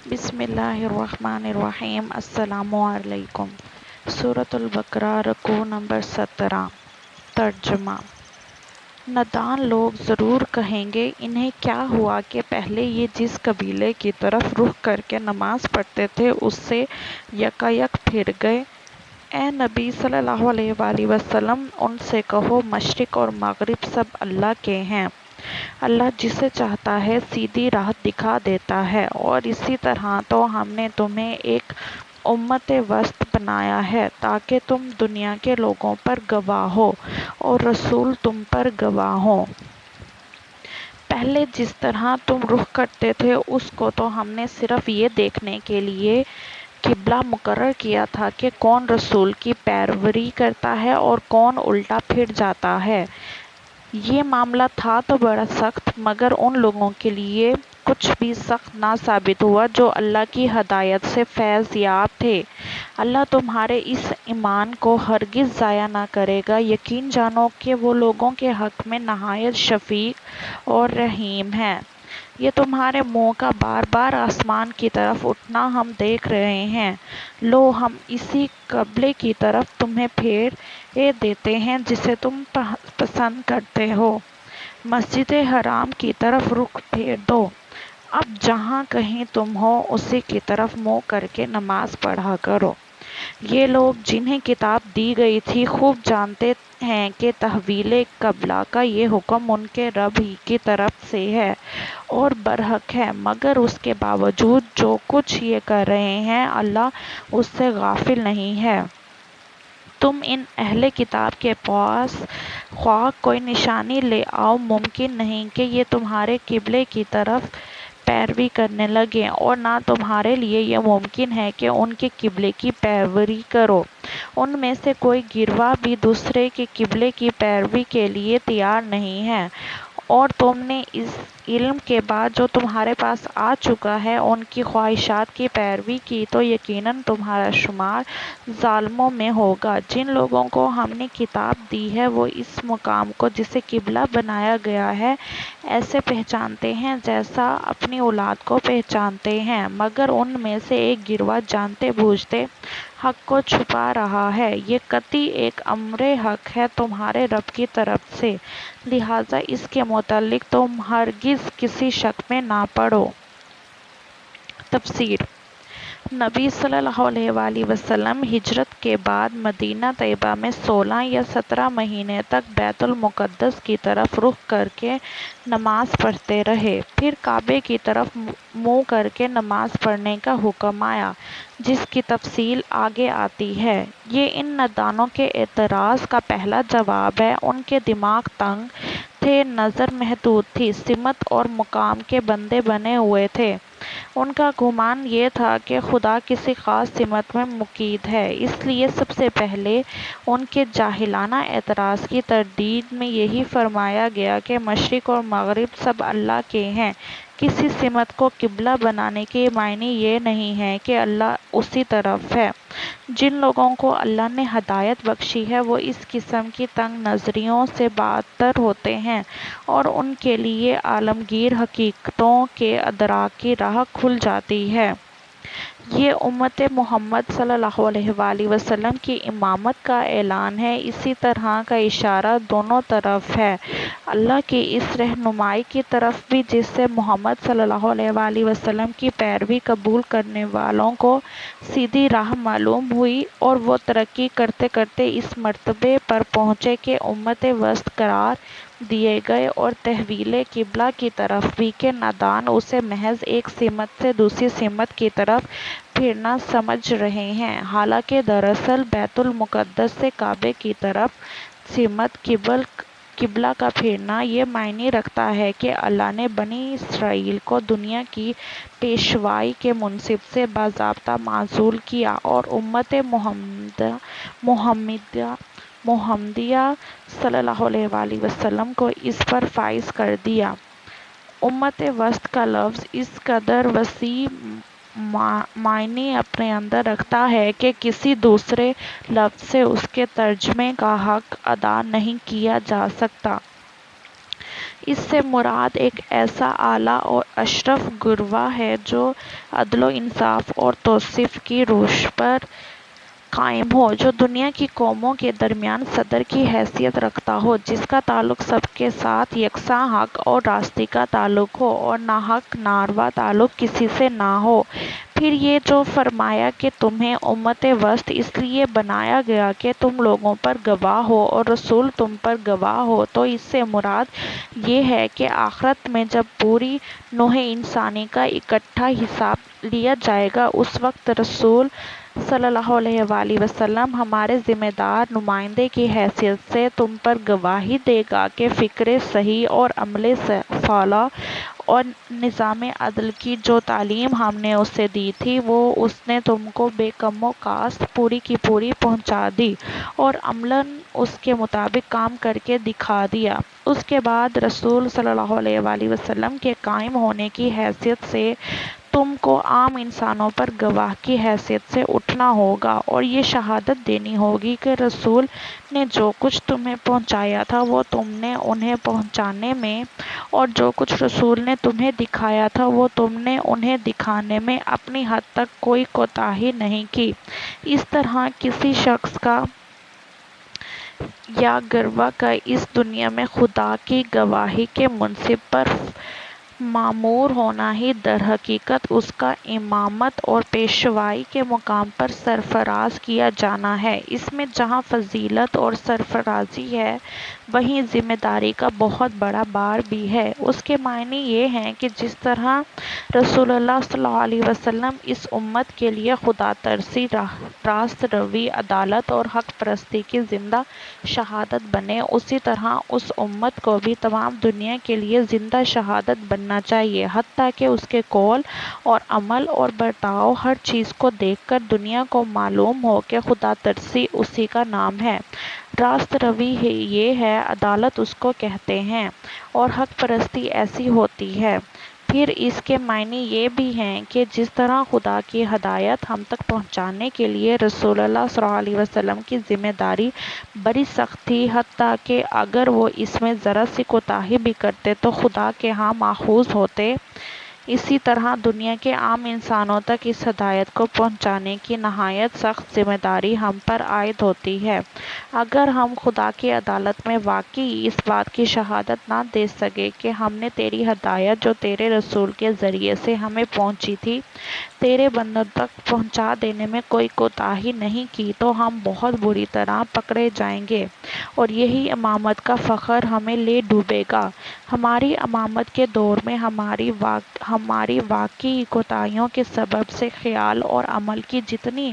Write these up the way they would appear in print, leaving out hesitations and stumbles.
بسم اللہ الرحمن الرحیم۔ السلام علیکم۔ سورۃ البقرہ، رکوع نمبر 17۔ ترجمہ۔ نادان لوگ ضرور کہیں گے، انہیں کیا ہوا کہ پہلے یہ جس قبلے کی طرف رخ کر کے نماز پڑھتے تھے اس سے یکایک پھر گئے۔ اے نبی صلی اللہ علیہ وآلہ وسلم، ان سے کہو، مشرق اور مغرب سب اللہ کے ہیں۔ اللہ جسے چاہتا ہے سیدھی راہ دکھا دیتا ہے، اور اسی طرح تو ہم نے تمہیں ایک امت وسط بنایا ہے تاکہ تم دنیا کے لوگوں پر گواہ ہو اور رسول تم پر گواہ ہوں۔ پہلے جس طرح تم رخ کرتے تھے اس کو تو ہم نے صرف یہ دیکھنے کے لیے قبلہ مقرر کیا تھا کہ کون رسول کی پیروی کرتا ہے اور کون الٹا پھر جاتا ہے۔ یہ معاملہ تھا تو بڑا سخت، مگر ان لوگوں کے لیے کچھ بھی سخت نہ ثابت ہوا جو اللہ کی ہدایت سے فیض یاب تھے۔ اللہ تمہارے اس ایمان کو ہرگز ضائع نہ کرے گا۔ یقین جانو کہ وہ لوگوں کے حق میں نہایت شفیق اور رحیم ہے۔ یہ تمہارے منہ کا بار بار آسمان کی طرف اٹھنا ہم دیکھ رہے ہیں۔ لو، ہم اسی قبلے کی طرف تمہیں پھیر دیتے ہیں جسے تم پسند کرتے ہو۔ مسجد حرام کی طرف رخ پھیر دو۔ اب جہاں کہیں تم ہو اسی کی طرف منہ کر کے نماز پڑھا کرو۔ یہ لوگ جنہیں کتاب دی گئی تھی خوب جانتے ہیں کہ تحویل قبلہ کا یہ حکم ان کے رب ہی کی طرف سے ہے اور برحق ہے، مگر اس کے باوجود جو کچھ یہ کر رہے ہیں اللہ اس سے غافل نہیں ہے۔ تم ان اہل کتاب کے پاس خواہ کوئی نشانی لے آؤ، ممکن نہیں کہ یہ تمہارے قبلے کی طرف پیروی کرنے لگیں، اور نہ تمہارے لیے یہ ممکن ہے کہ ان کے قبلے کی پیروی کرو۔ ان میں سے کوئی گروہ بھی دوسرے کے قبلے کی پیروی کے لیے تیار نہیں ہے، اور تم نے اس علم کے بعد جو تمہارے پاس آ چکا ہے ان کی خواہشات کی پیروی کی تو یقیناً تمہارا شمار ظالموں میں ہوگا۔ جن لوگوں کو ہم نے کتاب دی ہے وہ اس مقام کو جسے قبلہ بنایا گیا ہے ایسے پہچانتے ہیں جیسا اپنی اولاد کو پہچانتے ہیں، مگر ان میں سے ایک گروہ جانتے بوجھتے حق کو چھپا رہا ہے۔ یہ قطعی ایک امر حق ہے تمہارے رب کی طرف سے، لہٰذا اس کے متعلق تم ہرگز کسی شک میں نہ پڑو۔ تفسیر۔ نبی صلی اللہ علیہ وآلہ وسلم ہجرت کے بعد مدینہ طیبہ میں 16 یا 17 مہینے تک بیت المقدس کی طرف رخ کر کے نماز پڑھتے رہے۔ پھر کعبے کی طرف منہ کر کے نماز پڑھنے کا حکم آیا، جس کی تفصیل آگے آتی ہے۔ یہ ان نادانوں کے اعتراض کا پہلا جواب ہے۔ ان کے دماغ تنگ تھے، نظر محدود تھی، سمت اور مقام کے بندے بنے ہوئے تھے۔ ان کا گمان یہ تھا کہ خدا کسی خاص سمت میں مقید ہے، اس لیے سب سے پہلے ان کے جاہلانہ اعتراض کی تردید میں یہی فرمایا گیا کہ مشرق اور مغرب سب اللہ کے ہیں۔ کسی سمت کو قبلہ بنانے کے معنی یہ نہیں ہے کہ اللہ اسی طرف ہے۔ جن لوگوں کو اللہ نے ہدایت بخشی ہے وہ اس قسم کی تنگ نظریوں سے باطر ہوتے ہیں، اور ان کے لیے عالمگیر حقیقتوں کے ادراک کی راہ کھل جاتی ہے۔ یہ امت محمد صلی اللہ علیہ وآلہ وسلم کی امامت کا اعلان ہے۔ اسی طرح کا اشارہ دونوں طرف ہے، اللہ کی اس رہنمائی کی طرف بھی جس سے محمد صلی اللہ علیہ وآلہ وسلم کی پیروی قبول کرنے والوں کو سیدھی راہ معلوم ہوئی، اور وہ ترقی کرتے کرتے اس مرتبے پر پہنچے کہ امت وسط قرار دیے گئے، اور تحویل قبلہ کی طرف بھی کہ نادان اسے محض ایک سمت سے دوسری سمت کی طرف پھرنا سمجھ رہے ہیں، حالانکہ دراصل بیت المقدس سے کعبے کی طرف سمت قبلہ کا پھرنا یہ معنی رکھتا ہے کہ اللہ نے بنی اسرائیل کو دنیا کی پیشوائی کے منصب سے باضابطہ معزول کیا اور امت محمدیہ صلی اللہ علیہ وآلہ وسلم کو اس پر فائز کر دیا۔ امت وسط کا لفظ اس قدر وسیع معنی اپنے اندر رکھتا ہے کہ کسی دوسرے لفظ سے اس کے ترجمے کا حق ادا نہیں کیا جا سکتا۔ اس سے مراد ایک ایسا اعلیٰ اور اشرف گروہ ہے جو عدل و انصاف اور توصیف کی روش پر قائم ہو، جو دنیا کی قوموں کے درمیان صدر کی حیثیت رکھتا ہو، جس کا تعلق سب کے ساتھ یکساں حق اور راستی کا تعلق ہو اور ناحق ناروا تعلق کسی سے نہ ہو۔ پھر یہ جو فرمایا کہ تمہیں امت وسط اس لیے بنایا گیا کہ تم لوگوں پر گواہ ہو اور رسول تم پر گواہ ہو، تو اس سے مراد یہ ہے کہ آخرت میں جب پوری نوع انسانی کا اکٹھا حساب لیا جائے گا، اس وقت رسول صلی اللہ علیہ وآلہ وسلم ہمارے ذمہ دار نمائندے کی حیثیت سے تم پر گواہی دے گا کہ فکر صحیح اور عمل صالح اور نظام عدل کی جو تعلیم ہم نے اسے دی تھی، وہ اس نے تم کو بے کم و کاست پوری کی پوری پہنچا دی اور عملاً اس کے مطابق کام کر کے دکھا دیا۔ اس کے بعد رسول صلی اللہ علیہ وآلہ وسلم کے قائم ہونے کی حیثیت سے تم کو عام انسانوں پر گواہ کی حیثیت سے اٹھنا ہوگا اور یہ شہادت دینی ہوگی کہ رسول نے جو کچھ تمہیں پہنچایا تھا وہ تم نے انہیں پہنچانے میں، اور جو کچھ رسول نے تمہیں دکھایا تھا وہ تم نے انہیں دکھانے میں اپنی حد تک کوئی کوتاہی نہیں کی۔ اس طرح کسی شخص کا یا گروہ کا اس دنیا میں خدا کی گواہی کے منصب پر مامور ہونا ہی در حقیقت اس کا امامت اور پیشوائی کے مقام پر سرفراز کیا جانا ہے۔ اس میں جہاں فضیلت اور سرفرازی ہے، وہیں ذمہ داری کا بہت بڑا بار بھی ہے۔ اس کے معنی یہ ہیں کہ جس طرح رسول اللہ صلی اللہ علیہ وسلم اس امت کے لیے خدا ترسی، راست روی، عدالت اور حق پرستی کی زندہ شہادت بنے، اسی طرح اس امت کو بھی تمام دنیا کے لیے زندہ شہادت بننا چاہیے، حتیٰ کہ اس کے قول اور عمل اور برتاؤ ہر چیز کو دیکھ کر دنیا کو معلوم ہو کہ خدا ترسی اسی کا نام ہے، راست روی یہ ہے، عدالت اس کو کہتے ہیں، اور حق پرستی ایسی ہوتی ہے۔ پھر اس کے معنی یہ بھی ہیں کہ جس طرح خدا کی ہدایت ہم تک پہنچانے کے لیے رسول اللہ صلی اللہ علیہ وسلم کی ذمہ داری بڑی سخت تھی، حتیٰ کہ اگر وہ اس میں ذرا سی کوتاہی بھی کرتے تو خدا کے ہاں ماخوذ ہوتے، اسی طرح دنیا کے عام انسانوں تک اس ہدایت کو پہنچانے کی نہایت سخت ذمہ داری ہم پر عائد ہوتی ہے۔ اگر ہم خدا کی عدالت میں واقعی اس بات کی شہادت نہ دے سکے کہ ہم نے تیری ہدایت جو تیرے رسول کے ذریعے سے ہمیں پہنچی تھی، تیرے بندوں تک پہنچا دینے میں کوئی کوتاہی نہیں کی، تو ہم بہت بری طرح پکڑے جائیں گے اور یہی امامت کا فخر ہمیں لے ڈوبے گا۔ ہماری امامت کے دور میں ہماری واقعی کوتاہیوں کے سبب سے خیال اور عمل کی جتنی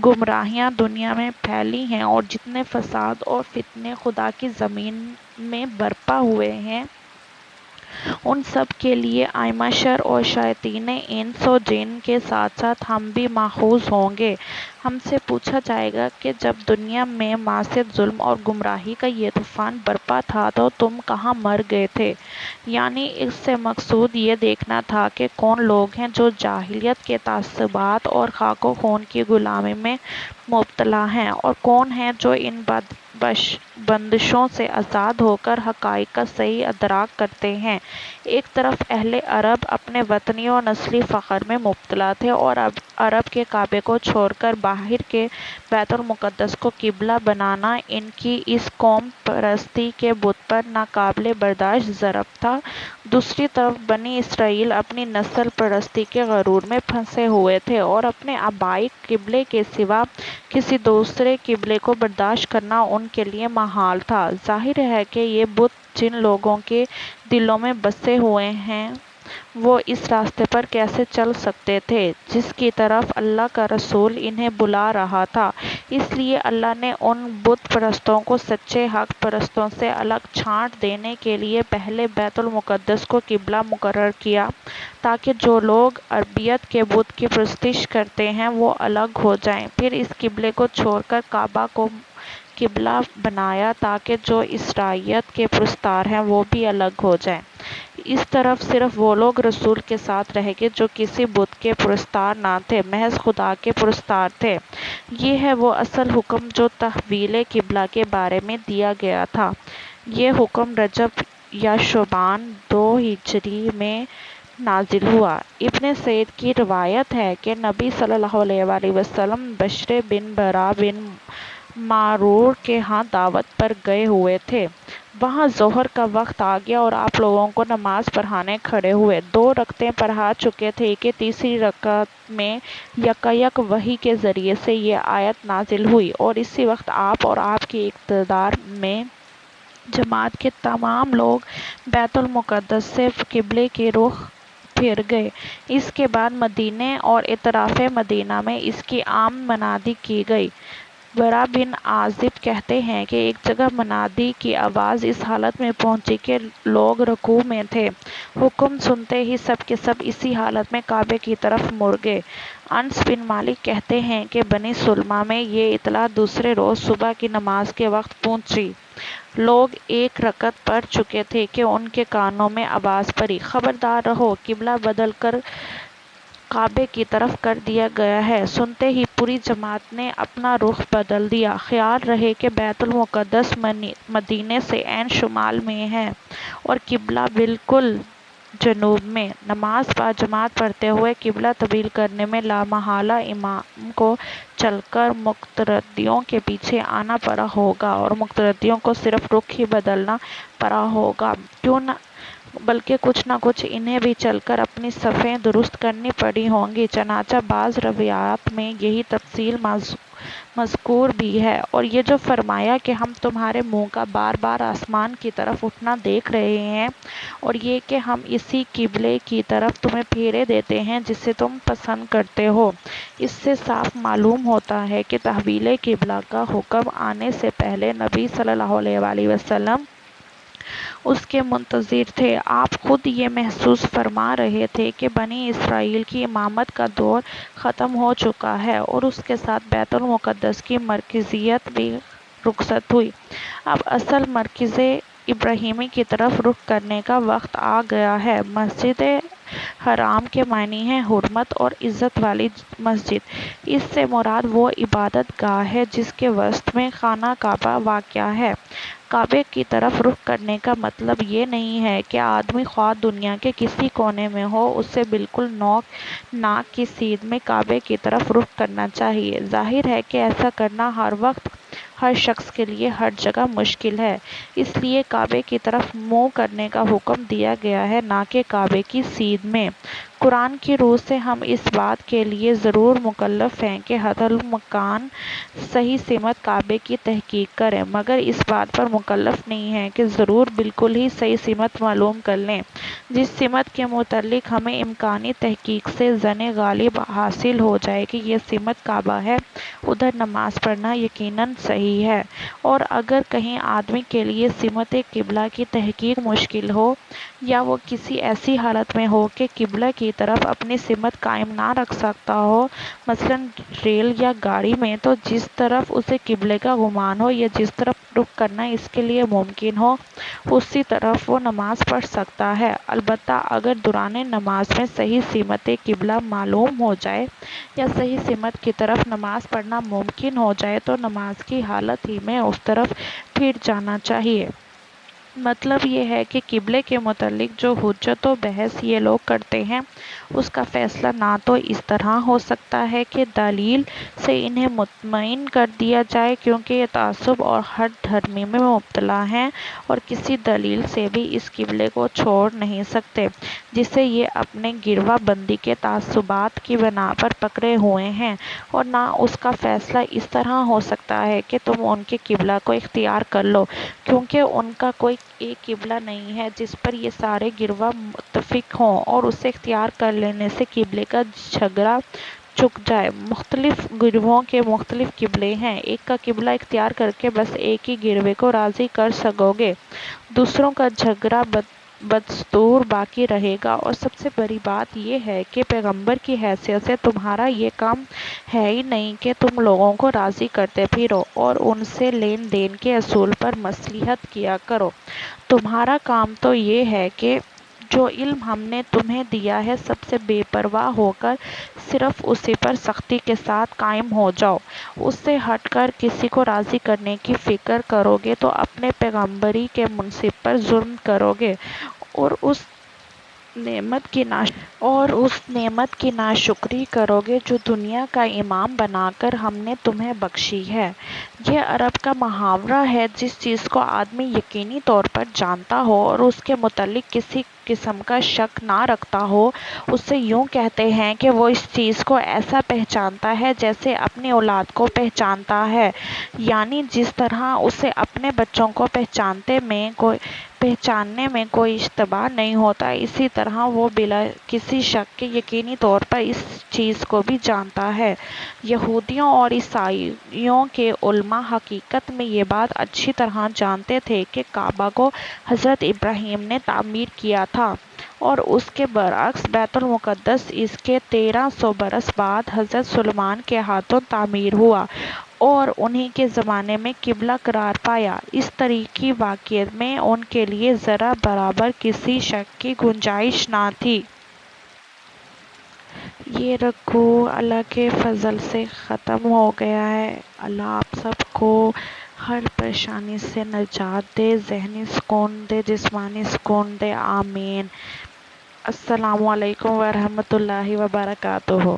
گمراہیاں دنیا میں پھیلی ہیں اور جتنے فساد اور فتنے خدا کی زمین میں برپا ہوئے ہیں، ان سب کے لیے ائمہ شر اور شیاطین انس و جن کے ساتھ ساتھ ہم بھی ماخوذ ہوں گے۔ ہم سے پوچھا جائے گا کہ جب دنیا میں معصیت، ظلم اور گمراہی کا یہ طوفان برپا تھا تو تم کہاں مر گئے تھے؟ یعنی اس سے مقصود یہ دیکھنا تھا کہ کون لوگ ہیں جو جاہلیت کے تعصبات اور خاک و خون کی غلامی میں مبتلا ہیں، اور کون ہیں جو ان بندشوں سے آزاد ہو کر حقائق کا صحیح ادراک کرتے ہیں۔ ایک طرف اہل عرب اپنے وطنی و نسلی فخر میں مبتلا تھے اور اب عرب کے کعبے کو چھوڑ کر باہر کے بیت المقدس کو قبلہ بنانا ان کی اس قوم پرستی کے بت پر ناقابل برداشت ضرب تھا۔ دوسری طرف بنی اسرائیل اپنی نسل پرستی کے غرور میں پھنسے ہوئے تھے اور اپنے آبائی قبلے کے سوا کسی دوسرے قبلے کو برداشت کرنا ان کے لیے محال تھا۔ ظاہر ہے کہ یہ بت جن لوگوں کے دلوں میں بسے ہوئے ہیں، وہ اس راستے پر کیسے چل سکتے تھے جس کی طرف اللہ کا رسول انہیں بلا رہا تھا؟ اس لیے اللہ نے ان بت پرستوں کو سچے حق پرستوں سے الگ چھانٹ دینے کے لیے پہلے بیت المقدس کو قبلہ مقرر کیا، تاکہ جو لوگ عربیت کے بت کی پرستش کرتے ہیں وہ الگ ہو جائیں۔ پھر اس قبلے کو چھوڑ کر کعبہ کو قبلہ بنایا تاکہ جو عیسائیت کے پرستار ہیں وہ بھی الگ ہو جائیں۔ اس طرف صرف وہ لوگ رسول کے ساتھ رہ گئے جو کسی بت کے پرستار نہ تھے، محض خدا کے پرستار تھے۔ یہ ہے وہ اصل حکم جو تحویل قبلہ کے بارے میں دیا گیا تھا۔ یہ حکم رجب یا شعبان 2 ہجری میں نازل ہوا۔ ابن سعید کی روایت ہے کہ نبی صلی اللہ علیہ وآلہ وسلم بشر بن برا بن معرور کے ہاں دعوت پر گئے ہوئے تھے۔ وہاں ظہر کا وقت آ گیا اور آپ لوگوں کو نماز پڑھانے کھڑے ہوئے۔ 2 رکعتیں پڑھا چکے تھے کہ تیسری رکعت میں یکایک وحی کے ذریعے سے یہ آیت نازل ہوئی، اور اسی وقت آپ اور آپ کی اقتدار میں جماعت کے تمام لوگ بیت المقدس سے قبلے کی رخ پھر گئے۔ اس کے بعد مدینے اور اطراف مدینہ میں اس کی عام منادی کی گئی۔ برا بن عازب کہتے ہیں کہ ایک جگہ منادی کی آواز اس حالت میں پہنچی کہ لوگ رکوع میں تھے۔ حکم سنتے ہی سب کے سب اسی حالت میں کعبے کی طرف مڑ گئے۔ انس بن مالک کہتے ہیں کہ بنی سلمہ میں یہ اطلاع دوسرے روز صبح کی نماز کے وقت پہنچی۔ لوگ 1 رکعت پڑھ چکے تھے کہ ان کے کانوں میں آواز پڑی، خبردار رہو، قبلہ بدل کر کعبے کی طرف کر دیا گیا ہے۔ سنتے ہی پوری جماعت نے اپنا رخ بدل دیا۔ خیال رہے کہ بیت المقدس مدینے سے عین شمال میں ہے اور قبلہ بالکل جنوب میں۔ نماز باجماعت پڑھتے ہوئے قبلہ تبدیل کرنے میں لامحالہ امام کو چل کر مقتدیوں کے پیچھے آنا پڑا ہوگا اور مقتدیوں کو صرف رخ ہی بدلنا پڑا ہوگا، کیوں نہ بلکہ کچھ نہ کچھ انہیں بھی چل کر اپنی صفیں درست کرنی پڑی ہوں گی۔ چنانچہ بعض روایات میں یہی تفصیل مذکور بھی ہے، اور یہ جو فرمایا کہ ہم تمہارے منہ کا بار بار آسمان کی طرف اٹھنا دیکھ رہے ہیں، اور یہ کہ ہم اسی قبلے کی طرف تمہیں پھیرے دیتے ہیں جسے تم پسند کرتے ہو، اس سے صاف معلوم ہوتا ہے کہ تحویل قبلہ کا حکم آنے سے پہلے نبی صلی اللہ علیہ وآلہ وسلم اس کے منتظر تھے۔ آپ خود یہ محسوس فرما رہے تھے کہ بنی اسرائیل کی امامت کا دور ختم ہو چکا ہے اور اس کے ساتھ بیت المقدس کی مرکزیت بھی رخصت ہوئی۔ اب اصل مرکز ابراہیمی کی طرف رخ کرنے کا وقت آ گیا ہے۔ مسجد حرام کے معنی ہے حرمت اور عزت والی مسجد۔ اس سے مراد وہ عبادت گاہ ہے جس کے وسط میں خانہ کعبہ واقع ہے۔ کعبے کی طرف رخ کرنے کا مطلب یہ نہیں ہے کہ آدمی خواہ دنیا کے کسی کونے میں ہو، اسے بالکل ناک کی سیدھ میں کعبے کی طرف رخ کرنا چاہیے۔ ظاہر ہے کہ ایسا کرنا ہر وقت ہر شخص کے لیے ہر جگہ مشکل ہے، اس لیے کعبے کی طرف منہ کرنے کا حکم دیا گیا ہے، نہ کہ کعبے کی سیدھ میں۔ قرآن کی روح سے ہم اس بات کے لیے ضرور مکلف ہیں کہ حد الامکان صحیح سمت کعبے کی تحقیق کریں، مگر اس بات پر مکلف نہیں ہیں کہ ضرور بالکل ہی صحیح سمت معلوم کر لیں۔ جس سمت کے متعلق ہمیں امکانی تحقیق سے ظن غالب حاصل ہو جائے کہ یہ سمت کعبہ ہے، ادھر نماز پڑھنا یقیناً صحیح ہے۔ اور اگر کہیں آدمی کے لیے سمت قبلہ کی تحقیق مشکل ہو، یا وہ کسی ایسی حالت میں ہو کہ قبلہ کی طرف اپنی سمت قائم نہ رکھ سکتا ہو، مثلاً ریل یا گاڑی میں، تو جس طرف اسے قبلے کا گمان ہو یا جس طرف رخ کرنا اس کے لیے ممکن ہو، اسی طرف وہ نماز پڑھ سکتا ہے۔ البتہ اگر دوران نماز میں صحیح سمت قبلہ معلوم ہو جائے یا صحیح سمت کی طرف نماز پڑھنا ممکن ہو جائے تو نماز کی حالت ہی میں اس طرف پھر جانا چاہیے۔ مطلب یہ ہے کہ قبلے کے متعلق جو حجت و بحث یہ لوگ کرتے ہیں، اس کا فیصلہ نہ تو اس طرح ہو سکتا ہے کہ دلیل سے انہیں مطمئن کر دیا جائے، کیونکہ یہ تعصب اور ہٹ دھرمی میں مبتلا ہیں اور کسی دلیل سے بھی اس قبلے کو چھوڑ نہیں سکتے جسے یہ اپنے گروہ بندی کے تعصبات کی بنا پر پکڑے ہوئے ہیں، اور نہ اس کا فیصلہ اس طرح ہو سکتا ہے کہ تم ان کے قبلہ کو اختیار کر لو، کیونکہ ان کا کوئی ایک قبلہ نہیں ہے جس پر یہ سارے گروہ متفق ہوں، اور اسے اختیار کر لینے سے قبلے کا جھگڑا چک جائے۔ مختلف گروہوں کے مختلف قبلے ہیں، ایک کا قبلہ اختیار کر کے بس ایک ہی گروہ کو راضی کر سکو گے، دوسروں کا جھگڑا بدستور باقی رہے گا۔ اور سب سے بڑی بات یہ ہے کہ پیغمبر کی حیثیت سے تمہارا یہ کام ہے ہی نہیں کہ تم لوگوں کو راضی کرتے پھرو اور ان سے لین دین کے اصول پر مصلحت کیا کرو۔ تمہارا کام تو یہ ہے کہ جو علم ہم نے تمہیں دیا ہے سب سے بے پرواہ ہو کر صرف اسی پر سختی کے ساتھ قائم ہو جاؤ۔ اس سے ہٹ کر کسی کو راضی کرنے کی فکر کرو گے تو اپنے پیغمبری کے منصب پر ظلم کرو گے اور اس نعمت کی ناشکری کرو گے جو دنیا کا امام بنا کر ہم نے تمہیں بخشی ہے۔ یہ عرب کا محاورہ ہے، جس چیز کو آدمی یقینی طور پر جانتا ہو اور اس کے متعلق کسی قسم کا شک نہ رکھتا ہو، اس سے یوں کہتے ہیں کہ وہ اس چیز کو ایسا پہچانتا ہے جیسے اپنی اولاد کو پہچانتا ہے، یعنی جس طرح اسے اپنے بچوں کو پہچاننے میں کوئی اشتباہ نہیں ہوتا، اسی طرح وہ بلا کسی شک کے یقینی طور پر اس چیز کو بھی جانتا ہے۔ یہودیوں اور عیسائیوں کے علماء حقیقت میں یہ بات اچھی طرح جانتے تھے کہ کعبہ کو حضرت ابراہیم نے تعمیر کیا تھا اور اس کے برعکس بیت المقدس اس کے 1300 برس بعد حضرت سلیمان کے ہاتھوں تعمیر ہوا اور انہی کے زمانے میں قبلہ قرار پایا۔ اس تاریخی واقعے میں ان کے لیے ذرہ برابر کسی شک کی گنجائش نہ تھی۔ یہ رکوع اللہ کے فضل سے ختم ہو گیا ہے۔ اللہ آپ سب کو ہر پریشانی سے نجات دے، ذہنی سکون دے، جسمانی سکون دے، آمین۔ السلام علیکم ورحمۃ اللہ وبرکاتہ۔